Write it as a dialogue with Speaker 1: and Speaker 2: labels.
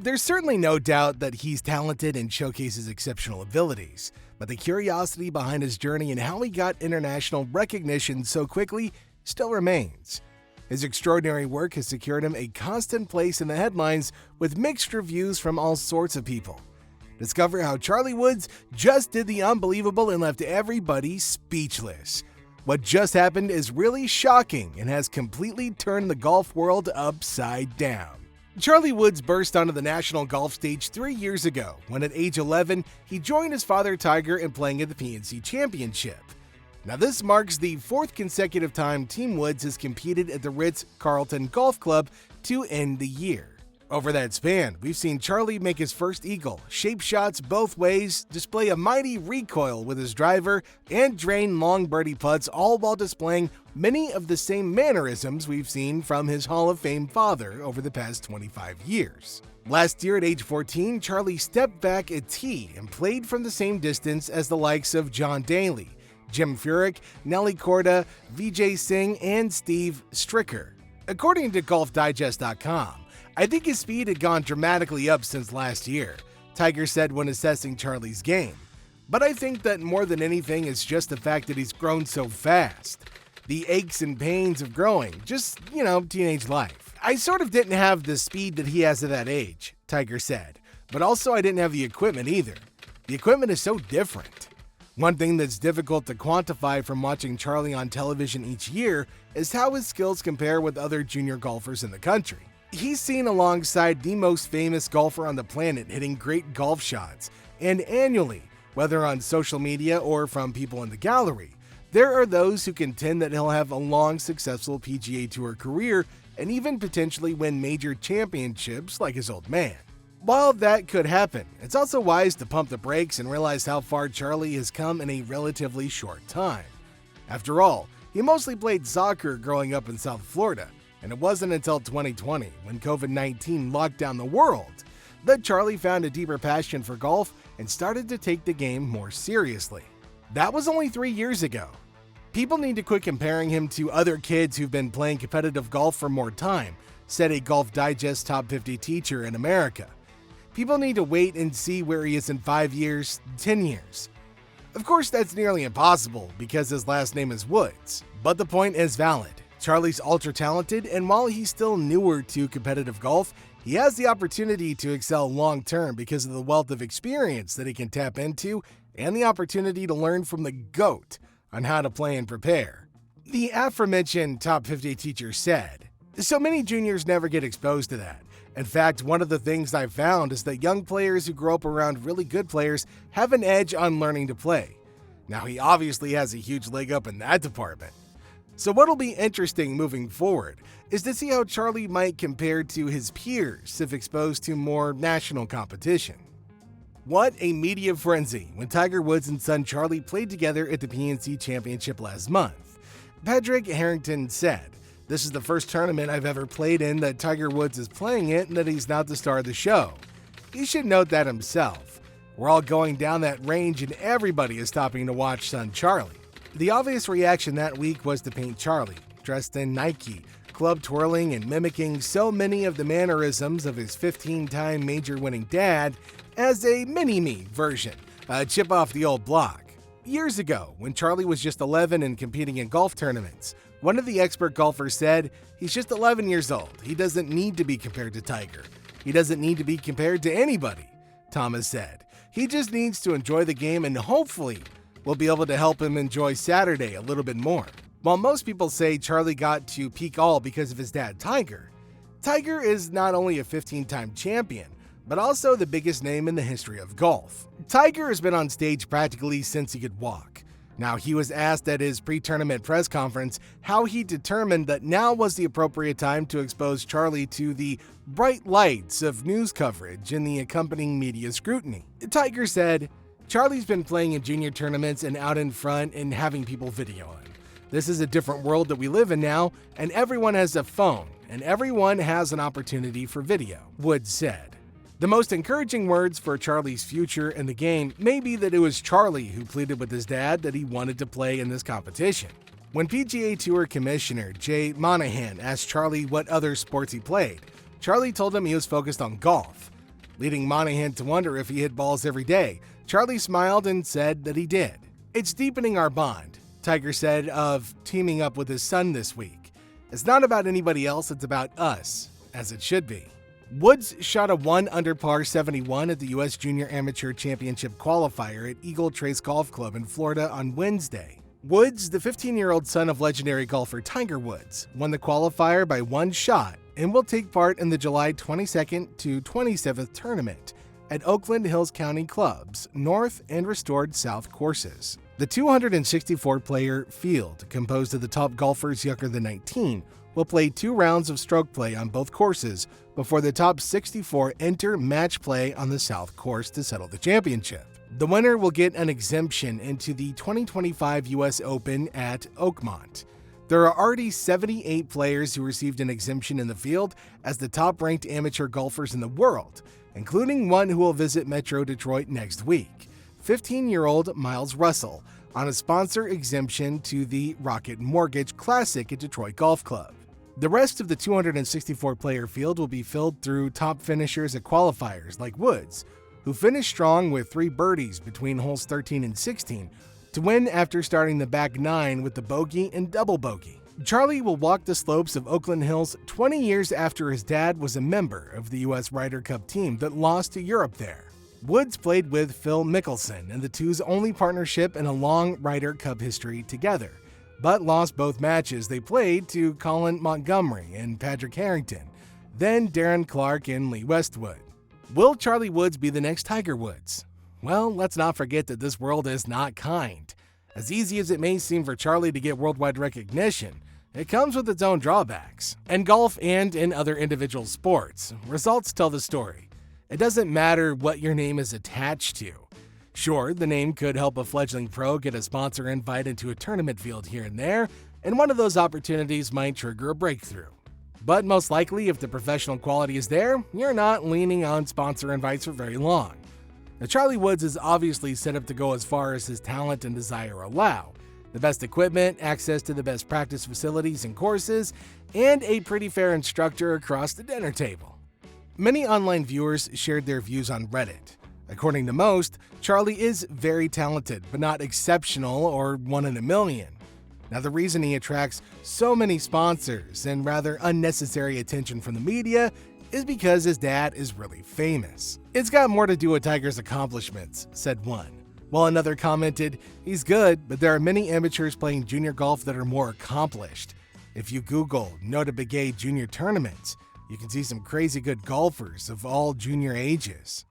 Speaker 1: There's certainly no doubt that he's talented and showcases exceptional abilities, but the curiosity behind his journey and how he got international recognition so quickly still remains. His extraordinary work has secured him a constant place in the headlines with mixed reviews from all sorts of people. Discover how Charlie Woods just did the unbelievable and left everybody speechless. What just happened is really shocking and has completely turned the golf world upside down. Charlie Woods burst onto the national golf stage 3 years ago when at age 11 he joined his father Tiger in playing at the PNC Championship. Now this marks the 4th consecutive time Team Woods has competed at the Ritz-Carlton Golf Club to end the year. Over that span, we've seen Charlie make his first eagle, shape shots both ways, display a mighty recoil with his driver, and drain long birdie putts, all while displaying many of the same mannerisms we've seen from his Hall of Fame father over the past 25 years. Last year at age 14, Charlie stepped back at tee and played from the same distance as the likes of John Daly, Jim Furyk, Nelly Korda, Vijay Singh, and Steve Stricker. According to GolfDigest.com, I think his speed had gone dramatically up since last year, Tiger said when assessing Charlie's game. But I think that more than anything it's just the fact that he's grown so fast. The aches and pains of growing, just, teenage life. I sort of didn't have the speed that he has at that age, Tiger said, but also I didn't have the equipment either. The equipment is so different. One thing that's difficult to quantify from watching Charlie on television each year is how his skills compare with other junior golfers in the country. He's seen alongside the most famous golfer on the planet hitting great golf shots, and annually, whether on social media or from people in the gallery, there are those who contend that he'll have a long, successful PGA Tour career and even potentially win major championships like his old man. While that could happen, it's also wise to pump the brakes and realize how far Charlie has come in a relatively short time. After all, he mostly played soccer growing up in South Florida, and it wasn't until 2020, when COVID-19 locked down the world, that Charlie found a deeper passion for golf and started to take the game more seriously. That was only 3 years ago. People need to quit comparing him to other kids who've been playing competitive golf for more time, said a Golf Digest Top 50 teacher in America. People need to wait and see where he is in 5 years, 10 years. Of course, that's nearly impossible because his last name is Woods, but the point is valid. Charlie's ultra-talented, and while he's still newer to competitive golf, he has the opportunity to excel long-term because of the wealth of experience that he can tap into and the opportunity to learn from the GOAT on how to play and prepare. The aforementioned Top 50 teacher said, "So many juniors never get exposed to that. In fact, one of the things I've found is that young players who grow up around really good players have an edge on learning to play. Now, he obviously has a huge leg up in that department. So what'll be interesting moving forward is to see how Charlie might compare to his peers if exposed to more national competition." What a media frenzy when Tiger Woods and son Charlie played together at the PNC Championship last month. Patrick Harrington said, "This is the first tournament I've ever played in that Tiger Woods is playing it and that he's not the star of the show. He should note that himself. We're all going down that range and everybody is stopping to watch son Charlie." The obvious reaction that week was to paint Charlie, dressed in Nike, club twirling and mimicking so many of the mannerisms of his 15-time major-winning dad, as a mini-me version, a chip off the old block. Years ago, when Charlie was just 11 and competing in golf tournaments, one of the expert golfers said, "He's just 11 years old. He doesn't need to be compared to Tiger. He doesn't need to be compared to anybody," Thomas said. "He just needs to enjoy the game and hopefully we'll be able to help him enjoy Saturday a little bit more." While most people say Charlie got to peak all because of his dad Tiger, Tiger is not only a 15-time champion, but also the biggest name in the history of golf. Tiger has been on stage practically since he could walk. Now, he was asked at his pre-tournament press conference how he determined that now was the appropriate time to expose Charlie to the bright lights of news coverage and the accompanying media scrutiny. Tiger said, "Charlie's been playing in junior tournaments and out in front and having people video him. This is a different world that we live in now, and everyone has a phone, and everyone has an opportunity for video," Woods said. The most encouraging words for Charlie's future in the game may be that it was Charlie who pleaded with his dad that he wanted to play in this competition. When PGA Tour Commissioner Jay Monahan asked Charlie what other sports he played, Charlie told him he was focused on golf. leading Monahan to wonder if he hit balls every day. Charlie smiled and said that he did. "It's deepening our bond," Tiger said of teaming up with his son this week. "It's not about anybody else, it's about us, as it should be." Woods shot a 1 under par 71 at the U.S. Junior Amateur Championship qualifier at Eagle Trace Golf Club in Florida on Wednesday. Woods, the 15-year-old son of legendary golfer Tiger Woods, won the qualifier by 1 shot and will take part in the July 22nd to 27th tournament at Oakland Hills County Club's North and Restored South courses. The 264-player field, composed of the top golfers younger than 19, will play 2 rounds of stroke play on both courses before the top 64 enter match play on the South course to settle the championship. The winner will get an exemption into the 2025 U.S. Open at Oakmont. There are already 78 players who received an exemption in the field as the top-ranked amateur golfers in the world, including one who will visit Metro Detroit next week, 15-year-old Miles Russell, on a sponsor exemption to the Rocket Mortgage Classic at Detroit Golf Club. The rest of the 264-player field will be filled through top finishers at qualifiers like Woods, who finished strong with 3 birdies between holes 13 and 16 to win after starting the back 9 with the bogey and double bogey. Charlie will walk the slopes of Oakland Hills 20 years after his dad was a member of the U.S. Ryder Cup team that lost to Europe there. Woods played with Phil Mickelson in the two's only partnership in a long Ryder Cup history together, but lost both matches they played to Colin Montgomery and Patrick Harrington, then Darren Clarke and Lee Westwood. Will Charlie Woods be the next Tiger Woods? Well, let's not forget that this world is not kind. As easy as it may seem for Charlie to get worldwide recognition, it comes with its own drawbacks. In golf and in other individual sports, results tell the story. It doesn't matter what your name is attached to. Sure, the name could help a fledgling pro get a sponsor invite into a tournament field here and there, and one of those opportunities might trigger a breakthrough. But most likely, if the professional quality is there, you're not leaning on sponsor invites for very long. Now, Charlie Woods is obviously set up to go as far as his talent and desire allow. The best equipment, access to the best practice facilities and courses, and a pretty fair instructor across the dinner table. Many online viewers shared their views on Reddit. According to most, Charlie is very talented, but not exceptional or 1 in a million. Now, the reason he attracts so many sponsors and rather unnecessary attention from the media is because his dad is really famous. "It's got more to do with Tiger's accomplishments," said one, while another commented, "He's good, but there are many amateurs playing junior golf that are more accomplished. If you Google Nota Begay junior tournaments, you can see some crazy good golfers of all junior ages."